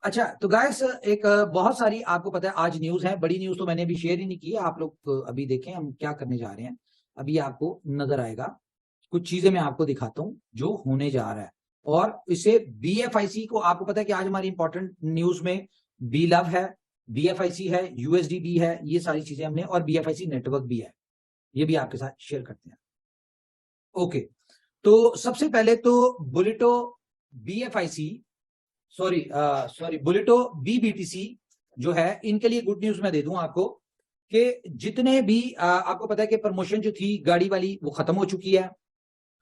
अच्छा तो गाइस एक बहुत सारी आपको पता है आज न्यूज है, बड़ी न्यूज तो मैंने अभी शेयर ही नहीं की है। आप लोग अभी देखें हम क्या करने जा रहे हैं। अभी आपको नजर आएगा, कुछ चीजें मैं आपको दिखाता हूं जो होने जा रहा है। और इसे बीएफआईसी को आपको पता है कि आज हमारी इंपॉर्टेंट न्यूज में बी लव है, बीएफआईसी है, यूएसडीबी है, ये सारी चीजें हमने, और बीएफआईसी नेटवर्क भी है, ये भी आपके साथ शेयर करते हैं। ओके, तो सबसे पहले तो बुलेटो बीएफआईसी सॉरी बुलेटो बीबीटीसी जो है, इनके लिए गुड न्यूज मैं दे दूं आपको कि जितने भी आपको पता है कि प्रमोशन जो थी गाड़ी वाली वो खत्म हो चुकी है,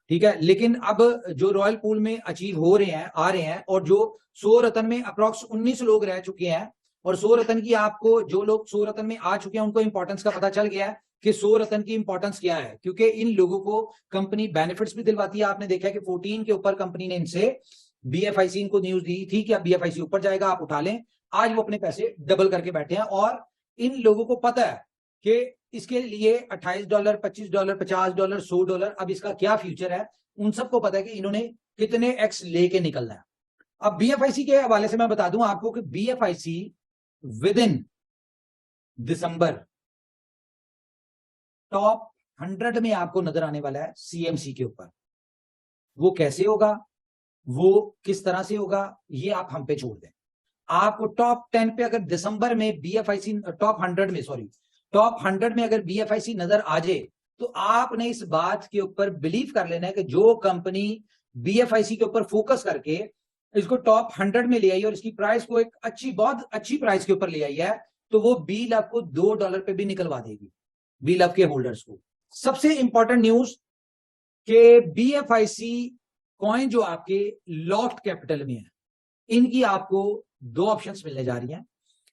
ठीक है। लेकिन अब जो रॉयल पूल में अचीव हो रहे हैं, आ रहे हैं, और जो 100 रतन में अप्रॉक्स 19 लोग रह चुके हैं, और 100 रतन की आपको जो लोग 100 रतन में आ चुके हैं उनको इंपॉर्टेंस का पता चल गया है कि 100 रतन की इंपॉर्टेंस क्या है, क्योंकि इन लोगों को कंपनी बेनिफिट्स भी दिलवाती है। आपने देखा कि 14 के ऊपर कंपनी ने इनसे बीएफआईसी इनको न्यूज दी थी कि अब बीएफआईसी ऊपर जाएगा, आप उठा लें। आज वो अपने पैसे डबल करके बैठे हैं, और इन लोगों को पता है कि इसके लिए $28, $25, $50, $100, अब इसका क्या फ्यूचर है, उन सबको पता है कि इन्होंने कितने एक्स लेके निकलना है। अब बीएफआईसी के हवाले से मैं बता दूं आपको कि बीएफआईसी विद इन दिसंबर टॉप 100 में आपको नजर आने वाला है सीएमसी के ऊपर। वो कैसे होगा, वो किस तरह से होगा, ये आप हम पे छोड़ दें। आपको टॉप 10 पे अगर दिसंबर में बीएफआईसी टॉप 100 में अगर बीएफआईसी नजर आ जाए, तो आपने इस बात के ऊपर बिलीव कर लेना है कि जो कंपनी बीएफआईसी के ऊपर फोकस करके इसको टॉप 100 में ले आई और इसकी प्राइस को एक बहुत अच्छी प्राइस के ऊपर ले आई है, तो वो बी लव को $2 पे भी निकलवा देगी, बी लव के होल्डर्स को। सबसे इंपॉर्टेंट न्यूज के बीएफआईसी कॉइन जो आपके लॉक्ड कैपिटल में है, इनकी आपको 2 ऑप्शंस मिलने जा रही हैं।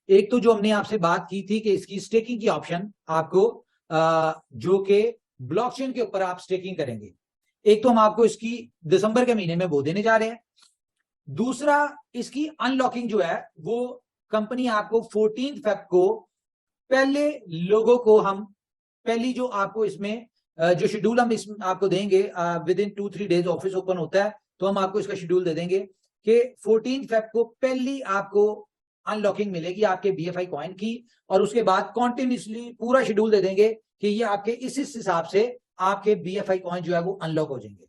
एक तो जो हमने आपसे बात की थी कि इसकी स्टेकिंग की ऑप्शन आपको जो कि ब्लॉकचेन के ऊपर आप स्टेकिंग करेंगे, एक तो हम आपको इसकी दिसंबर के महीने में वो देने जा रहे हैं। दूसरा, इसकी अनलॉकिंग जो है वो कंपनी आपको 14 फेब को पहले लोगों को हम पहली जो आपको इसमें जो शेड्यूल हम इसमें आपको देंगे, with in 2-3 days office open होता है, तो हम आपको इसका शेड्यूल दे देंगे कि 14 फेब को पहली आपको अनलॉकिंग मिलेगी आपके बीएफआई कॉइन की, और उसके बाद कॉन्टिन्यूसली पूरा शेड्यूल दे देंगे कि ये आपके इस हिसाब से आपके बीएफआई कॉइन जो है वो अनलॉक हो जाएंगे।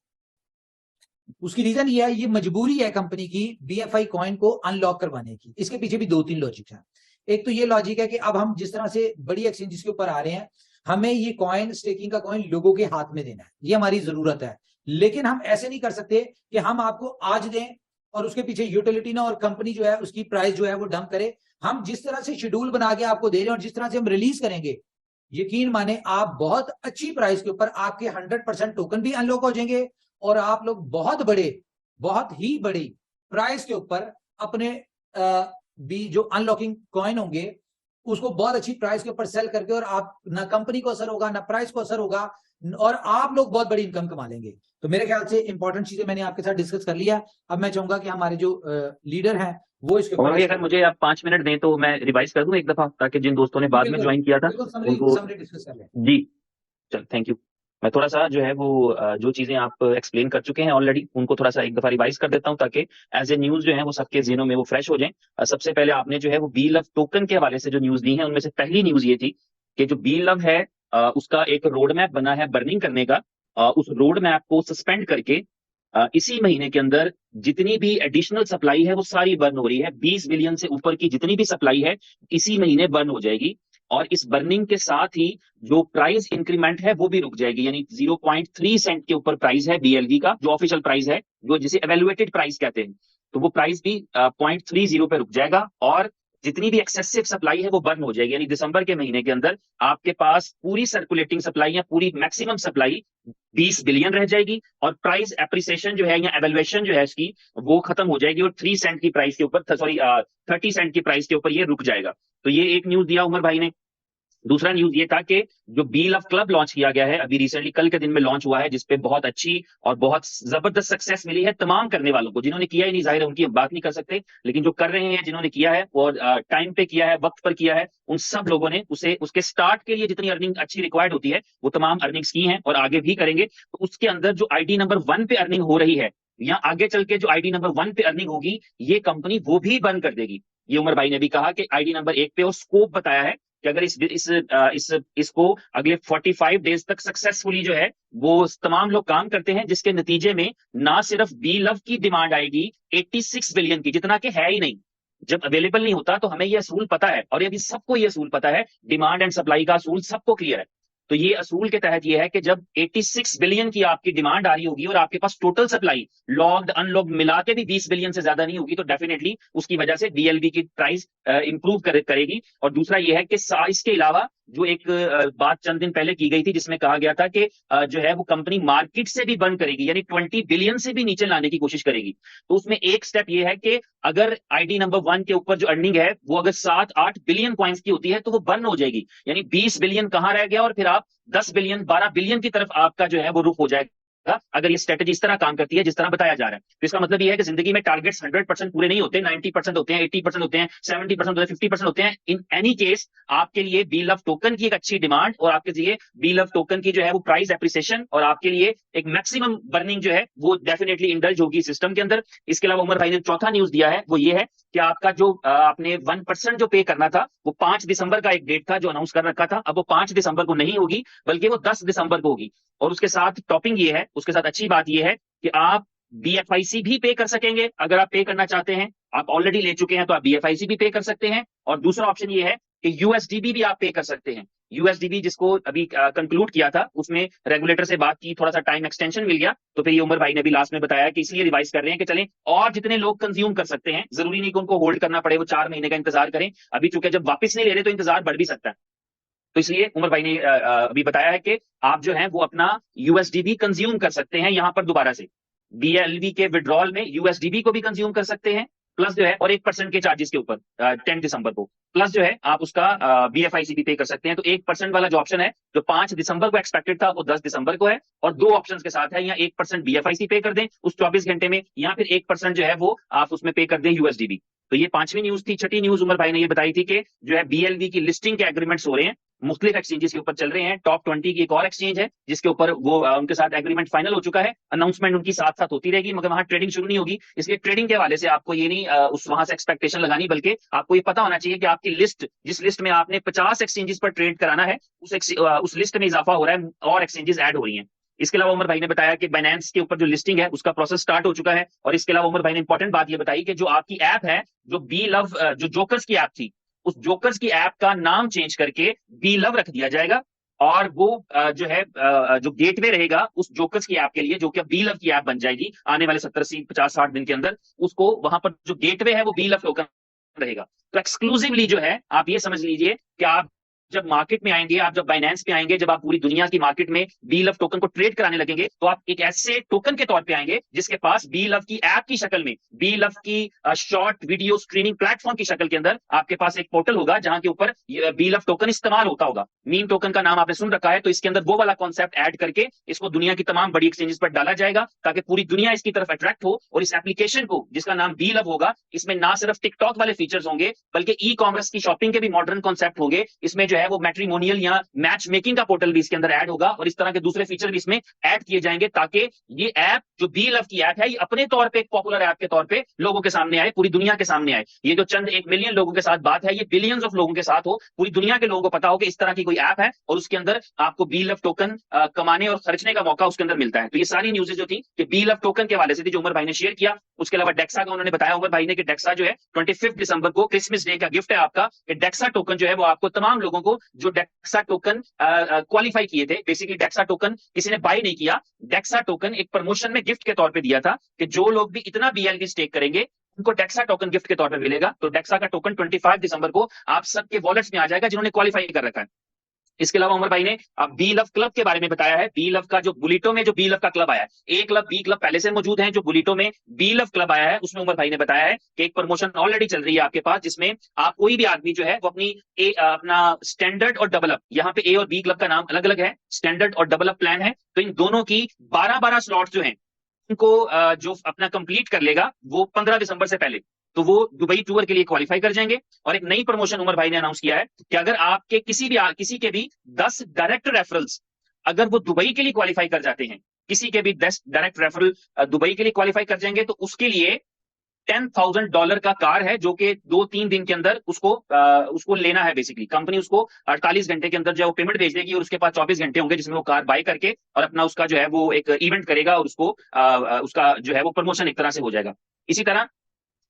उसकी रीजन ये है, ये मजबूरी है कंपनी की बीएफआई कॉइन को अनलॉक करवाने की। इसके पीछे भी 2-3 लॉजिक है। एक तो ये लॉजिक है कि अब हम जिस तरह से बड़ी एक्सचेंजेस के ऊपर आ रहे हैं, हमें ये कॉइन, स्टेकिंग का कॉइन लोगों के हाथ में देना है, ये हमारी जरूरत है। लेकिन हम ऐसे नहीं कर सकते कि हम आपको आज दें और उसके पीछे यूटिलिटी ना और कंपनी जो है उसकी प्राइस जो है वो डंप करे। हम जिस तरह से शेड्यूल बना के आपको दे रहे हैं और जिस तरह से हम रिलीज करेंगे, यकीन माने आप बहुत अच्छी प्राइस के ऊपर आपके 100% टोकन भी अनलॉक हो जाएंगे, और आप लोग बहुत ही बड़ी प्राइस के ऊपर अपने भी जो अनलॉकिंग कॉइन होंगे उसको बहुत अच्छी प्राइस के ऊपर सेल करके, और आप ना कंपनी को असर होगा ना प्राइस को असर होगा, और आप लोग बहुत बड़ी इनकम कमा लेंगे। तो मेरे ख्याल से इंपॉर्टेंट चीजें मैंने आपके साथ डिस्कस कर लिया। अब मैं चाहूंगा कि हमारे जो लीडर हैं वो इसके और अगर मुझे आप 5 मिनट दें तो मैं रिवाइज कर दूं एक दफा, ताकि जिन दोस्तों ने बाद में ज्वाइन किया था उनको। डिस्कस कर लें। जी, चल थैंक यू। मैं थोड़ा सा जो है वो जो चीजें आप एक्सप्लेन कर चुके हैं ऑलरेडी, उनको थोड़ा सा एक दफा रिवाइज कर देता हूं, ताकि एज ए न्यूज जो है वो सबके ज़हनों में वो फ्रेश हो जाए। सबसे पहले आपने जो है वो बी लव टोकन के हवाले से जो न्यूज दी है, उनमें से पहली न्यूज ये थी कि जो बी लव है उसका एक रोड मैप बना है बर्निंग करने का। उस रोड मैप को सस्पेंड करके इसी महीने के अंदर जितनी भी एडिशनल सप्लाई है वो सारी बर्न हो रही है। 20 बिलियन से ऊपर की जितनी भी सप्लाई है इसी महीने बर्न हो जाएगी, और इस बर्निंग के साथ ही जो प्राइस इंक्रीमेंट है वो भी रुक जाएगी। यानी 0.3 सेंट के ऊपर प्राइस है बीएलवी का, जो ऑफिशियल प्राइस है, जो जिसे एवेल्युएटेड प्राइस कहते हैं, तो वो प्राइस भी 0.30 पे रुक जाएगा, और जितनी भी एक्सेसिव सप्लाई है वो बर्न हो जाएगी। यानी दिसंबर के महीने के अंदर आपके पास पूरी सर्कुलेटिंग सप्लाई या पूरी मैक्सिमम सप्लाई 20 बिलियन रह जाएगी, और प्राइस एप्रिसिएशन जो है या एवेल्युएशन जो है इसकी वो खत्म हो जाएगी, और 3 सेंट की प्राइस के ऊपर, सॉरी 30 सेंट की प्राइस के ऊपर ये रुक जाएगा। तो ये एक न्यूज दिया उमर भाई ने। दूसरा न्यूज ये था कि जो बी लव क्लब लॉन्च किया गया है अभी रिसेंटली, कल के दिन में लॉन्च हुआ है, जिसपे बहुत अच्छी और बहुत जबरदस्त सक्सेस मिली है तमाम करने वालों को। जिन्होंने किया ही नहीं, जाहिर है उनकी बात नहीं कर सकते, लेकिन जो कर रहे हैं, जिन्होंने किया है और टाइम पे किया है, वक्त पर किया है, उन सब लोगों ने उसे उसके स्टार्ट के लिए जितनी अर्निंग अच्छी रिक्वायर्ड होती है वो तमाम अर्निंग्स की हैं और आगे भी करेंगे। तो उसके अंदर जो आईडी नंबर 1 पे अर्निंग हो रही है या आगे चल के जो आईडी नंबर 1 पे अर्निंग होगी ये कंपनी वो भी बंद कर देगी। ये उमर भाई ने भी कहा कि आईडी नंबर 1 पे और स्कोप बताया है कि अगर इसको अगले 45 डेज तक सक्सेसफुली जो है वो तमाम लोग काम करते हैं, जिसके नतीजे में ना सिर्फ बी लव की डिमांड आएगी 86 बिलियन की, जितना कि है ही नहीं, जब अवेलेबल नहीं होता तो हमें ये असूल पता है और ये भी सबको ये असूल पता है, डिमांड एंड सप्लाई का असूल सबको क्लियर है। तो ये असूल के तहत ये है कि जब 86 बिलियन की आपकी डिमांड आ रही होगी और आपके पास टोटल सप्लाई लॉग्ड अनलॉग्ड मिला के भी 20 बिलियन से ज्यादा नहीं होगी, तो डेफिनेटली उसकी वजह से बीएलवी की प्राइस इंप्रूव करेगी। और दूसरा ये है कि इसके अलावा जो एक बात चंद दिन पहले की गई थी जिसमें कहा गया था कि जो है वो कंपनी मार्केट से भी बंद करेगी, यानी 20 बिलियन से भी नीचे लाने की कोशिश करेगी। तो उसमें एक स्टेप ये है कि अगर आईडी नंबर 1 के ऊपर जो अर्निंग है वो अगर 7-8 बिलियन कॉइन्स की होती है तो वो बंद हो जाएगी, यानी 20 बिलियन कहां रह गया और फिर आप 10 बिलियन 12 बिलियन की तरफ आपका जो है वो रुख हो जाएगा अगर ये स्ट्रेटेजी इस तरह काम करती है जिस तरह बताया जा रहा है। तो इसका मतलब ये है कि जिंदगी में टारगेट्स 100% पूरे नहीं होते, 90% होते हैं, 80% होते हैं, 70% होते हैं, 50% होते हैं। इन एनी केस आपके लिए बी लव टोकन की एक अच्छी डिमांड और आपके लिए बी लव टोकन की जो है वो प्राइस एप्रिसिएशन और आपके लिए एक मैक्सिमम बर्निंग जो है वो डेफिनेटली इंडल्ज होगी सिस्टम के अंदर। इसके अलावा उमर भाई ने चौथा न्यूज दिया है वो ये है कि आपका जो आपने 1% जो पे करना था वो 5 दिसंबर का एक डेट था जो अनाउंस कर रखा था, अब वो 5 दिसंबर को नहीं होगी बल्कि वो 10 दिसंबर को होगी। और उसके साथ टॉपिंग ये है, उसके साथ अच्छी बात ये है कि आप बीएफआईसी भी पे कर सकेंगे अगर आप पे करना चाहते हैं। आप ऑलरेडी ले चुके हैं तो आप बीएफआईसी भी पे कर सकते हैं। और दूसरा ऑप्शन ये है कि यूएसडीबी भी आप पे कर सकते हैं। यूएसडीबी जिसको अभी कंक्लूड किया था उसमें रेगुलेटर से बात की, थोड़ा सा टाइम एक्सटेंशन मिल गया, तो फिर ये उमर भाई ने भी लास्ट में बताया कि इसलिए रिवाइज कर रहे हैं कि चलें और जितने लोग कंज्यूम कर सकते हैं, जरूरी नहीं कि उनको होल्ड करना पड़े, वो 4 महीने का इंतजार करें। अभी चूंकि जब वापस नहीं ले रहे तो इंतजार बढ़ भी सकता है। तो इसलिए उमर भाई ने अभी बताया है कि आप जो है वो अपना यूएसडीबी कंज्यूम कर सकते हैं यहां पर दोबारा से बीएलवी के विड्रॉल में यूएसडीबी को भी कंज्यूम कर सकते हैं, प्लस जो है और 1% के चार्जेस के ऊपर 10 दिसंबर को, प्लस जो है आप उसका बीएफआईसी भी पे कर सकते हैं। तो 1% वाला जो ऑप्शन है जो 5 दिसंबर को एक्सपेक्टेड था वो 10 दिसंबर को है और 2 ऑप्शंस के साथ है, या 1% बीएफआईसी पे कर दें उस 24 घंटे में, या फिर 1% जो है वो आप उसमें पे कर दें यूएसडीबी। तो ये 5वीं न्यूज थी। छठी न्यूज उमर भाई ने ये बताई थी कि जो है बीएलवी की लिस्टिंग के एग्रीमेंट्स हो रहे हैं, मुख्तलिफ एक्सचेंजेस के ऊपर चल रहे हैं। टॉप 20 की एक और एक्सचेंज है जिसके ऊपर वो उनके साथ एग्रीमेंट फाइनल हो चुका है, अनाउंसमेंट उनकी साथ साथ होती रहेगी, मगर वहां ट्रेडिंग शुरू नहीं होगी। इसलिए ट्रेडिंग के हवाले से आपको ये नहीं उस वहां से एक्सपेक्टेशन लगानी, बल्कि आपको ये पता होना चाहिए कि आपकी लिस्ट, जिस लिस्ट में आपने 50 एक्सचेंजेस पर ट्रेड कराना है, उस लिस्ट में इजाफा हो रहा है और एक्सचेंजेस ऐड हो रही हैं। इसके अलावा उमर भाई ने बताया कि बाइनेंस के ऊपर जो लिस्टिंग है उसका प्रोसेस स्टार्ट हो चुका है। और इसके अलावा उमर भाई ने इंपॉर्टेंट बात ये बताई कि जो आपकी ऐप है, जो बी लव जो जोकर्स की ऐप थी, उस जोकर्स की ऐप का नाम चेंज करके बी लव रख दिया जाएगा और वो जो है जो गेटवे रहेगा उस जोकर्स की ऐप के लिए, जो कि बी लव की ऐप बन जाएगी आने वाले 70 80 50 60 दिन के अंदर, उसको वहां पर जो गेटवे है वो बी लव टोकन रहेगा। तो एक्सक्लूसिवली जो है आप ये समझ लीजिए कि आप जब मार्केट में आएंगे, आप जब बाइनेंस पे आएंगे, जब आप पूरी दुनिया की मार्केट में बी लव टोकन को ट्रेड कराने लगेंगे, तो आप एक ऐसे टोकन के तौर पे आएंगे जिसके पास बी लव की ऐप की शक्ल में, बी लव की शॉर्ट वीडियो स्ट्रीमिंग प्लेटफॉर्म की शक्ल के अंदर आपके पास एक पोर्टल होगा जहां के ऊपर बी लव टोकन इस्तेमाल होता होगा। मीम टोकन का नाम आपने सुन रखा है, तो इसके अंदर वो वाला कॉन्सेप्ट ऐड करके इसको दुनिया की तमाम बड़ी एक्सचेंजेस पर डाला जाएगा ताकि पूरी दुनिया इसकी तरफ अट्रैक्ट हो। और इस एप्लीकेशन को जिसका नाम बी लव होगा, इसमें ना सिर्फ टिकटॉक वाले फीचर्स होंगे बल्कि ई कॉमर्स की शॉपिंग के भी मॉडर्न कॉन्सेप्ट होंगे। इसमें जो है वो मैट्रिमोनियल या मैच मेकिंग का पोर्टल भी इसके अंदर ऐड होगा और इस तरह के दूसरे फीचर भी इसमें ऐड किए जाएंगे ताकि ये ऐप जो बी लव की ऐप है ये अपने तौर पे एक पॉपुलर ऐप के तौर पे लोगों के सामने आए, पूरी दुनिया के सामने आए। ये जो चंद 1 मिलियन लोगों के साथ बात है, ये बिलियंस ऑफ लोगों के साथ हो, पूरी दुनिया के लोगों को पता हो कि इस तरह की कोई ऐप है और उसके अंदर आपको बी लव टोकन कमाने और खर्चने का मौका उसके अंदर मिलता है। तो ये सारी न्यूज़ें जो थी कि बी लव टोकन के हवाले से थी जो उमर भाई ने शेयर किया। उसके अलावा डेक्सा का उन्होंने बताया उमर भाई ने कि डेक्सा जो है 25 दिसंबर को क्रिसमस डे का गिफ्ट है आपका, कि डेक्सा टोकन जो है वो आपको तमाम लोगों को जो डेक्सा टोकन क्वालिफाई किए थे, बेसिकली डेक्सा टोकन किसी ने बाय नहीं किया, डेक्सा टोकन एक प्रमोशन में गिफ्ट के तौर पे दिया था कि जो लोग भी इतना बीएलवी स्टेक करेंगे उनको डेक्सा टोकन गिफ्ट के तौर पे मिलेगा। तो डेक्सा का टोकन 25 दिसंबर को आप सबके वॉलेट्स में आ जाएगा जिन्होंने क्वालिफाई कर रखा है। इसके अलावा उमर भाई ने अब बी लव क्लब के बारे में बताया है। बी लव का जो बुलेटो में जो बी लव का क्लब आया है, ए क्लब बी क्लब पहले से मौजूद है, जो बुलेटो में बी लव क्लब आया है उसमें उमर भाई ने बताया है कि एक प्रमोशन ऑलरेडी चल रही है आपके पास, जिसमें आप कोई भी आदमी जो है वो अपना स्टैंडर्ड और डेवलप, यहाँ पे ए और बी क्लब का नाम अलग अलग है, स्टैंडर्ड और डेवलप प्लान है, तो इन दोनों की 12-12 स्लॉट जो है उनको जो अपना कंप्लीट कर लेगा वो 15 दिसंबर से पहले, तो वो दुबई टूर के लिए क्वालिफाई कर जाएंगे। और एक नई प्रमोशन उमर भाई ने अनाउंस किया है कि अगर आपके किसी के भी 10 डायरेक्ट रेफरल्स अगर वो दुबई के लिए क्वालिफाई कर जाते हैं किसी के भी 10 डायरेक्ट रेफरल दुबई के लिए क्वालिफाई कर जाएंगे तो उसके लिए $10,000 का कार है जो कि 2-3 दिन के अंदर उसको लेना है। बेसिकली कंपनी उसको 48 घंटे के अंदर जो है वो पेमेंट भेज देगी और उसके पास 24 घंटे होंगे जिसमें वो कार बाय करके और अपना उसका जो है वो एक इवेंट करेगा और उसका जो है वो प्रमोशन एक तरह से हो जाएगा। इसी तरह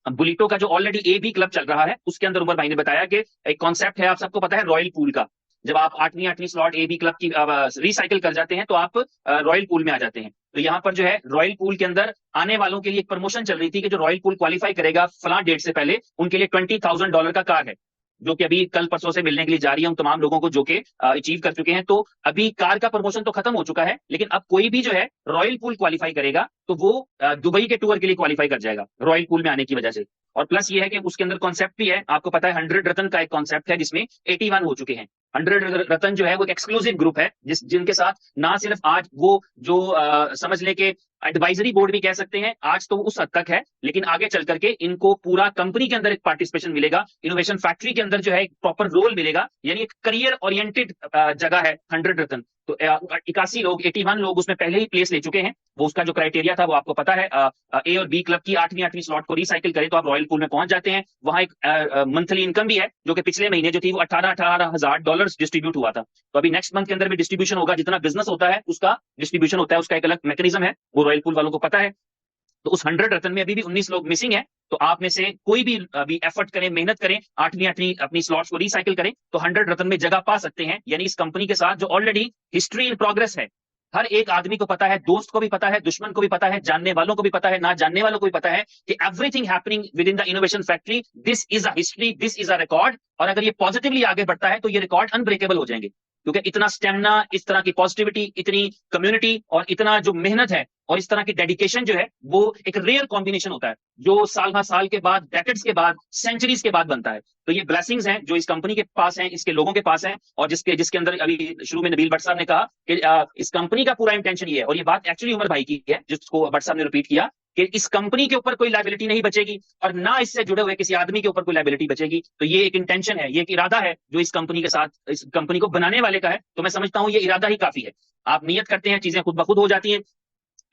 बुलिटो का जो ऑलरेडी ए बी क्लब चल रहा है उसके अंदर उमर भाई ने बताया कि एक कॉन्सेप्ट है, आप सबको पता है, रॉयल पूल का। जब आप 8वीं स्लॉट ए बी क्लब की रिसाइकिल कर जाते हैं तो आप रॉयल पूल में आ जाते हैं। तो यहाँ पर जो है रॉयल पूल के अंदर आने वालों के लिए एक प्रमोशन चल रही थी कि जो रॉयल पूल क्वालिफाई करेगा फलां डेट से पहले उनके लिए $20,000 का कार है, जो कि अभी कल परसों से मिलने के लिए जा रही है उन तमाम लोगों को जो कि अचीव कर चुके हैं। तो अभी कार का प्रमोशन तो खत्म हो चुका है, लेकिन अब कोई भी जो है रॉयल पूल क्वालिफाई करेगा तो वो दुबई के टूर के लिए क्वालिफाई कर जाएगा रॉयल पूल में आने की वजह से। और प्लस ये है कि उसके अंदर कॉन्सेप्ट भी है, आपको पता है 100 रतन का एक कॉन्सेप्ट है जिसमें 81 हो चुके हैं। 100 रतन जो है वो एक एक्सक्लूसिव ग्रुप है जिनके साथ ना सिर्फ आज वो जो समझ ले के एडवाइजरी बोर्ड भी कह सकते हैं, आज तो उस हद तक है, लेकिन आगे चल करके इनको पूरा कंपनी के अंदर एक पार्टिसिपेशन मिलेगा, इनोवेशन फैक्ट्री के अंदर जो है एक प्रॉपर रोल मिलेगा, यानी एक करियर ओरिएंटेड जगह है 100 रतन। तो 81 लोग 81 लोग उसमें पहले ही प्लेस ले चुके हैं। वो उसका जो क्राइटेरिया था वो आपको पता है, ए और बी क्लब की 8वीं स्लॉट को रिसाइकिल करें तो आप रॉयल पूल में पहुंच जाते हैं। वहां एक मंथली इनकम भी है जो कि पिछले महीने जो थी वो $18,000 डिस्ट्रीब्यूट हुआ था। तो अभी नेक्स्ट मंथ के अंदर भी डिस्ट्रीब्यूशन होगा, जितना बिजनेस होता है उसका डिस्ट्रीब्यूशन होता है, उसका एक अलग मैकेनिज्म है, वो रॉयल पूल वालों को पता है। तो उस 100 रतन में अभी भी 19 लोग मिसिंग है। तो आप में से कोई भी अभी एफर्ट करें, मेहनत करें, 8वीं अपनी स्लॉट्स को रिसाइकिल करें तो 100 रतन में जगह पा सकते हैं। यानी इस कंपनी के साथ जो ऑलरेडी हिस्ट्री इन प्रोग्रेस है, हर एक आदमी को पता है, दोस्त को भी पता है, दुश्मन को भी पता है, जानने वालों को भी पता है, ना जानने वालों को भी पता है कि everything happening with in the innovation factory, this is a history, this is a record. और अगर ये पॉजिटिवली आगे बढ़ता है तो ये रिकॉर्ड अनब्रेकेबल हो जाएंगे, क्योंकि इतना स्टेमिना, इस तरह की पॉजिटिविटी, इतनी कम्युनिटी और इतना जो मेहनत है और इस तरह की डेडिकेशन जो है वो एक रेयर कॉम्बिनेशन होता है जो साल के बाद, डेकेड्स के बाद, सेंचुरीज के बाद बनता है। तो ये ब्लेसिंग्स हैं जो इस कंपनी के पास हैं, इसके लोगों के पास हैं, और जिसके अंदर अभी शुरू में नबील भट्ट साहब ने कहा कि इस कंपनी का पूरा इंटेंशन ये है, और ये बात एक्चुअली उमर भाई की है जिसको भट्ट साहब ने रिपीट किया, कि इस कंपनी के ऊपर कोई लायबिलिटी नहीं बचेगी और ना इससे जुड़े हुए किसी आदमी के ऊपर कोई लायबिलिटी बचेगी। तो ये एक इंटेंशन है, ये एक इरादा है जो इस कंपनी के साथ, इस कंपनी को बनाने वाले का है। तो मैं समझता हूं ये इरादा ही काफी है। आप नियत करते हैं, चीजें खुद ब खुद हो जाती हैं।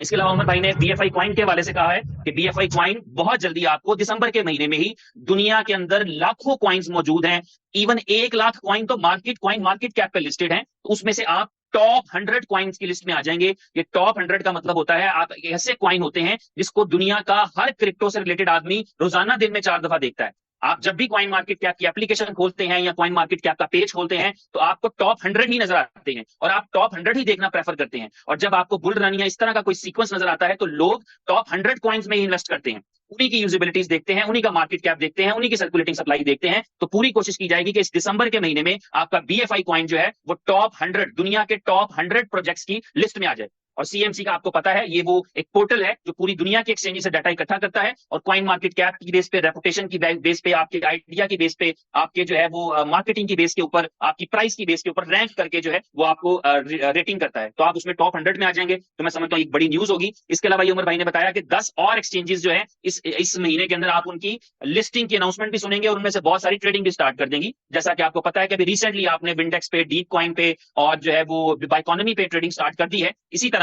इसके अलावा उमर भाई ने बीएफआई क्वाइन के हवाले से कहा है कि बीएफआई क्वाइन बहुत जल्दी आपको दिसंबर के महीने में ही, दुनिया के अंदर लाखों क्वाइंस मौजूद हैं, इवन 1 लाख क्वाइन तो मार्केट कैप पे लिस्टेड हैं, तो उसमें से आप टॉप 100 क्वाइंस की लिस्ट में आ जाएंगे। ये टॉप 100 का मतलब होता है आप ऐसे क्वाइन होते हैं जिसको दुनिया का हर क्रिप्टो से रिलेटेड आदमी रोजाना दिन में 4 दफा देखता है। आप जब भी क्वाइन मार्केट कैप की एप्लीकेशन खोलते हैं या क्वाइन मार्केट कैप का पेज खोलते हैं तो आपको टॉप 100 ही नजर आते हैं और आप टॉप 100 ही देखना प्रेफर करते हैं। और जब आपको बुल रन या इस तरह का कोई सीक्वेंस नजर आता है तो लोग टॉप 100 क्वाइंस में ही इन्वेस्ट करते हैं, उन्हीं की यूजिबिलिटीज देखते हैं, उन्हीं का मार्केट कैप देखते हैं, उन्हीं की सर्कुलेटिंग सप्लाई देखते हैं। तो पूरी कोशिश की जाएगी कि इस दिसंबर के महीने में आपका बीएफआई क्वाइन जो है वो टॉप 100, दुनिया के टॉप 100 प्रोजेक्ट्स की लिस्ट में आ जाए। और सीएमसी का आपको पता है ये वो एक पोर्टल है जो पूरी दुनिया के एक्सचेंज से डाटा इकट्ठा करता है और क्वाइन मार्केट कैप की बेस पे, रेपुटेशन की बेस पे, आपके आइडिया की बेस पे, आपके जो है वो मार्केटिंग की बेस के ऊपर, आपकी प्राइस की बेस के ऊपर रैंक करके जो है वो आपको रेटिंग करता है। तो आप उसमें टॉप 100 में आ जाएंगे, तो मैं समझता हूँ एक बड़ी न्यूज होगी। इसके अलावा उमर भाई ने बताया कि 10 और एक्सचेंजेस जो है इस महीने के अंदर आप उनकी लिस्टिंग की अनाउंसमेंट भी सुनेंगे और उनमें से बहुत सारी ट्रेडिंग भी स्टार्ट कर देंगी। जैसा कि आपको पता है कि अभी रिसेंटली आपने विंडेक्स पे, डीप कॉइन पे और जो है वो बाइकॉनमी पे ट्रेडिंग स्टार्ट कर दी है। इसी तरह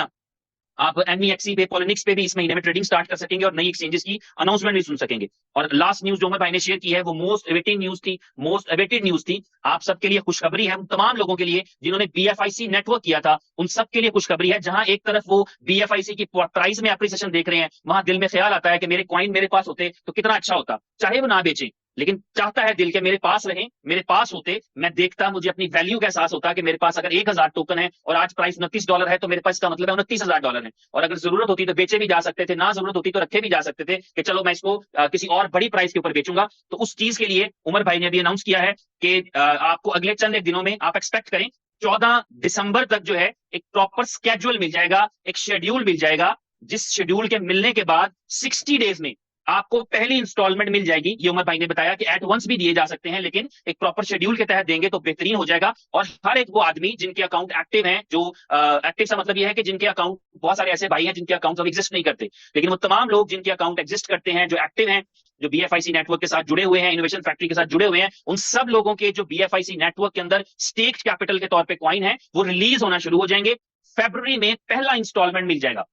आप एनईएक्सी पे, पॉलिनिक्स पे भी इस महीने में ट्रेडिंग स्टार्ट कर सकेंगे और नई एक्सचेंजेस की अनाउंसमेंट भी सुन सकेंगे। और लास्ट न्यूज जो उमर भाई ने शेयर की है वो मोस्ट अवेटेड न्यूज थी। आप सबके लिए खुशखबरी है, उन तमाम लोगों के लिए जिन्होंने बीएफआईसी नेटवर्क किया था, उन सबके लिए खुशखबरी है। जहां एक तरफ वो बीएफआईसी की प्राइस में एप्रिसिएशन देख रहे हैं, वहां दिल में ख्याल आता है कि मेरे कॉइन मेरे पास होते तो कितना अच्छा होता, चाहे वो ना बेचे, लेकिन चाहता है दिल के मेरे पास रहें, मेरे पास होते, मैं देखता, मुझे अपनी वैल्यू का एहसास होता कि मेरे पास अगर 1000 टोकन है और आज प्राइस $29 है तो मेरे पास इसका मतलब है $29,000 है। और अगर जरूरत होती तो बेचे भी जा सकते थे, ना जरूरत होती तो रखे भी जा सकते थे कि चलो मैं इसको किसी और बड़ी प्राइस के ऊपर बेचूंगा। तो उस चीज के लिए उमर भाई ने अभी अनाउंस किया है कि आपको अगले चंद एक दिनों में आप एक्सपेक्ट करें 14 दिसंबर तक जो है एक प्रॉपर स्केड्यूल मिल जाएगा, एक शेड्यूल मिल जाएगा, जिस शेड्यूल के मिलने के बाद 60 डेज में आपको पहली इंस्टॉलमेंट मिल जाएगी। ये उमर भाई ने बताया कि एट वंस भी दिए जा सकते हैं, लेकिन एक प्रॉपर शेड्यूल के तहत देंगे तो बेहतरीन हो जाएगा। और हर एक वो आदमी जिनके अकाउंट एक्टिव हैं, जो एक्टिव का मतलब ये है कि जिनके अकाउंट, बहुत सारे ऐसे भाई हैं जिनके अकाउंट अब एग्जिस्ट नहीं करते, लेकिन वो तमाम लोग जिनके अकाउंट एग्जिस्ट करते हैं, जो एक्टिव हैं, जो बीएफआईसी नेटवर्क के साथ जुड़े हुए हैं, इनोवेशन फैक्ट्री के साथ जुड़े हुए हैं, उन सब लोगों के जो बीएफआईसी नेटवर्क के अंदर स्टेक्ड कैपिटल के तौर पे कॉइन है वो रिलीज होना शुरू हो जाएंगे। फरवरी में पहला इंस्टॉलमेंट मिल जाएगा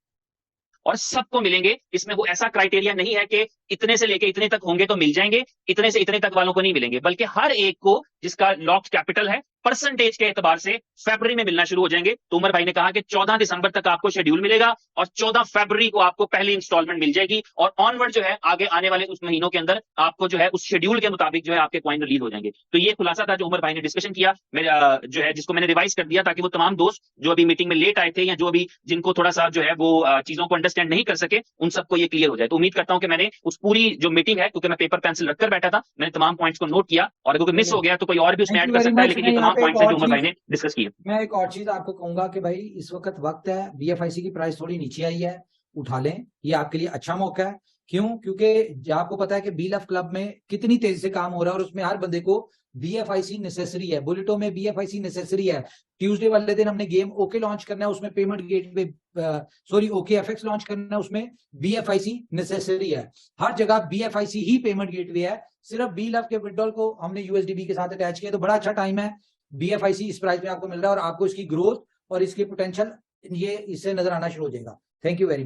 और सबको मिलेंगे। इसमें वो ऐसा क्राइटेरिया नहीं है कि इतने से लेके इतने तक होंगे तो मिल जाएंगे, इतने से इतने तक वालों को नहीं मिलेंगे, बल्कि हर एक को जिसका लॉक्ड कैपिटल है परसेंटेज के एतबार से फरवरी में मिलना शुरू हो जाएंगे। तो उमर भाई ने कहा कि 14 दिसंबर तक आपको शेड्यूल मिलेगा और 14 फरवरी को आपको पहली इंस्टॉलमेंट मिल जाएगी और ऑनवर्ड जो है आगे आने वाले उस महीनों के अंदर आपको जो है उस शेड्यूल के मुताबिक जो है आपके कॉइन रिलीज हो जाएंगे। तो ये खुलासा था जो उमर भाई ने डिस्कशन किया, मेरा जो है जिसको मैंने रिवाइज कर दिया ताकि वो तमाम दोस्त जो अभी मीटिंग में लेट आए थे या जो अभी जिनको थोड़ा सा जो है वो चीजों को अंडरस्टैंड नहीं कर सके उन सबको ये क्लियर हो जाए। तो उम्मीद करता हूं कि मैंने उस पूरी जो मीटिंग है, क्योंकि मैं पेपर पेंसिल रखकर बैठा था, मैंने तमाम पॉइंट्स को नोट किया और अगर कोई मिस हो गया तो कोई और भी उसमें Thank ऐड you कर very सकता है, much। लेकिन मैं ये यहाँ तमाम पे एक पॉइंट्स हैं और जो उमर भाई चीज ने डिस्कस किए। मैं एक और चीज आपको कहूंगा कि भाई इस वक्त वक्त है, BFIC की प्राइस थोड़ी नीचे आई है, उठा लें, ये आपके लिए अच्छा मौका है। क्यों? क्योंकि आपको पता है कि बी लव क्लब में कितनी तेजी से काम हो रहा है और उसमें हर बंदे को BFIC नेसेसरी है। बुलेटो में BFIC नेसेसरी है। ट्यूसडे वाले दिन हमने गेम ओके लॉन्च करना है, उसमें payment gateway sorry OKFX launch करना है, उसमें BFIC नेसेसरी है। हर जगह BFIC ही पेमेंट गेटवे है। सिर्फ बी लव के विड्रॉल को हमने USDB के साथ अटैच किया, तो बड़ा अच्छा टाइम है। BFIC इस प्राइस में आपको मिल रहा है और आपको इसकी ग्रोथ और इसकी पोटेंशियल ये इससे नजर आना शुरू हो जाएगा। Thank you very much.